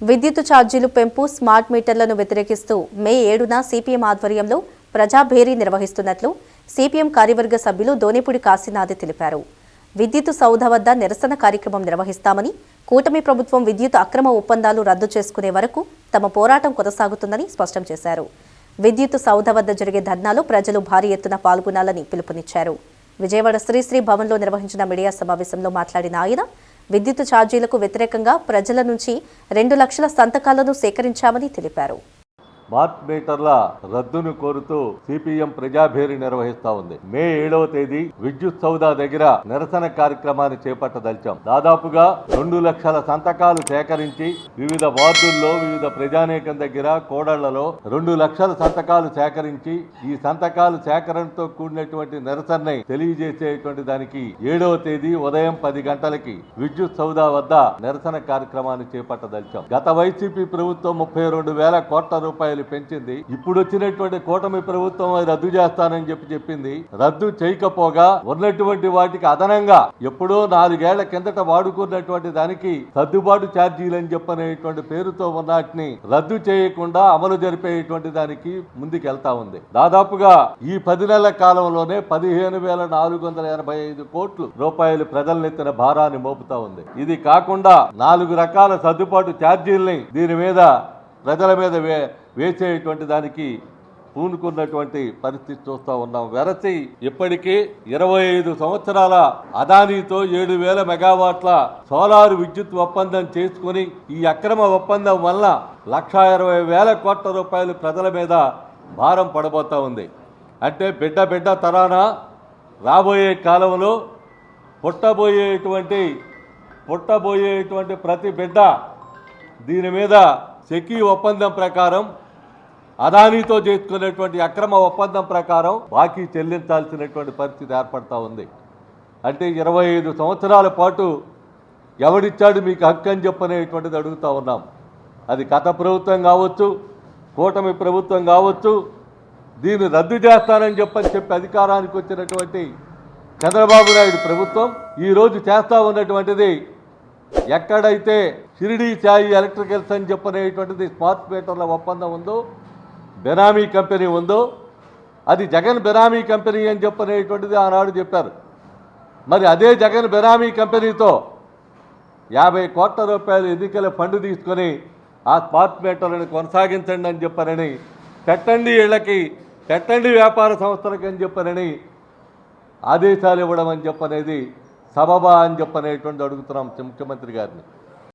విద్యుత్ ఛార్జీలు పెంపు స్మార్ట్ మీటర్లను వ్యతిరేకిస్తూ మే 7న సిపిఎం ఆధ్వర్యంలో ప్రజాభేరీ నిర్వహిస్తున్నట్లు సిపిఎం కార్యవర్గ సభ్యులు దోనేపూడి కాశీనాథ్ తెలిపారు. విద్యుత్ సౌధ వద్ద నిరసన కార్యక్రమం నిర్వహిస్తామని, కూటమి ప్రభుత్వం విద్యుత్ అక్రమ ఒప్పందాలు రద్దు చేసుకునే వరకు తమ పోరాటం కొనసాగుతుందని స్పష్టం చేశారు. విద్యుత్ సౌధ వద్ద జరిగే ధర్నాలో ప్రజలు భారీ ఎత్తున పాల్గొనాలని పిలుపునిచ్చారు. విజయవాడ శ్రీశ్రీ భవన్లో నిర్వహించిన మీడియా సమావేశంలో మాట్లాడిన ఆయన, విద్యుత్ ఛార్జీలకు వ్యతిరేకంగా ప్రజల నుంచి 2 లక్షల సంతకాలను సేకరించామని తెలిపారు. స్మార్ట్ మీటర్ల రద్దును కోరుతూ సిపిఎం ప్రజాభేరీ నిర్వహిస్తా ఉంది. మే 7వ తేదీ విద్యుత్ సౌదా దగ్గర నిరసన కార్యక్రమాన్ని చేపట్టదలిచాం. దాదాపుగా 2 లక్షల సంతకాలు సేకరించి వివిధ వార్డుల్లో వివిధ ప్రజానేకం దగ్గర కోడళ్లలో 2 లక్షల సంతకాలు సేకరించి ఈ సంతకాలు సేకరణతో కూడినటువంటి నిరసనని తెలియజేసేటువంటి దానికి 7వ తేదీ ఉదయం 10 గంటలకి విద్యుత్ సౌదా వద్ద నిరసన కార్యక్రమాన్ని చేపట్టదలిచాం. గత వైసీపీ ప్రభుత్వం 32,000 కోట్ల రూపాయలు పెంచింది. ఇప్పుడు వచ్చినటువంటి కూటమి ప్రభుత్వం రద్దు చేస్తానని చెప్పింది. రద్దు చేయకపోగా ఉన్నటువంటి వాటికి అదనంగా ఎప్పుడో 4 ఏళ్ల కిందట వాడుకున్నటువంటి దానికి సర్దుబాటు ఛార్జీలు అని చెప్పనేటువంటి పేరుతో ఉన్నటిని రద్దు చేయకుండా అమలు జరిపేటువంటి దానికి ముందుకెళ్తా ఉంది. దాదాపుగా ఈ 10 నెలల కాలంలోనే 15,485 కోట్ల రూపాయలు ప్రజలనెత్తిన భారాన్ని మోపుతా ఉంది. ఇది కాకుండా 4 రకాల సర్దుబాటు ఛార్జీల్ని దీని మీద ప్రజల మీద వేసేటువంటి దానికి పూనుకున్నటువంటి పరిస్థితి చూస్తూ ఉన్నాం. వెరసి ఇప్పటికీ 25 సంవత్సరాల అదానీతో 7,000 మెగావాట్ల సోలార్ విద్యుత్ ఒప్పందం చేసుకుని ఈ అక్రమ ఒప్పందం వల్ల 1,20,000 కోట్ల రూపాయలు ప్రజల మీద భారం పడబోతా ఉంది. అంటే బిడ్డ తరాన రాబోయే కాలంలో పుట్టబోయేటువంటి ప్రతి బిడ్డ దీని మీద సెకీ ఒప్పందం ప్రకారం అదానీతో చేసుకునేటువంటి అక్రమ ఒప్పందం ప్రకారం బాకీ చెల్లించాల్సినటువంటి పరిస్థితి ఏర్పడతా ఉంది. అంటే 25 సంవత్సరాల పాటు ఎవడిచ్చాడు మీకు హక్కు అని చెప్పనేటువంటిది అడుగుతూ ఉన్నాం. అది గత ప్రభుత్వం కావచ్చు, కూటమి ప్రభుత్వం కావచ్చు, దీన్ని రద్దు చేస్తానని చెప్పి అధికారానికి వచ్చినటువంటి చంద్రబాబు నాయుడు ప్రభుత్వం ఈరోజు చేస్తూ ఉన్నటువంటిది, ఎక్కడైతే షిరిడీ సాయి ఎలక్ట్రికల్స్ అని చెప్పనేటువంటిది స్మార్ట్ మీటర్ల ఒప్పందం ఉందో, బెనామీ కంపెనీ ఉందో, అది జగన్ బెనామీ కంపెనీ అని చెప్పనేటువంటిది ఆనాడు చెప్పారు. మరి అదే జగన్ బెనామీ కంపెనీతో 50 కోట్ల రూపాయలు ఎన్నికల ఫండ్ తీసుకొని ఆ స్మార్ట్ మీటర్లను కొనసాగించండి అని చెప్పారని, పెట్టండి ఇళ్లకి, పెట్టండి వ్యాపార సంస్థలకి అని చెప్పారని ఆదేశాలు ఇవ్వడం అని చెప్పనేది సబబా అని చెప్పనేటువంటి అడుగుతున్నాం ముఖ్యమంత్రి గారిని.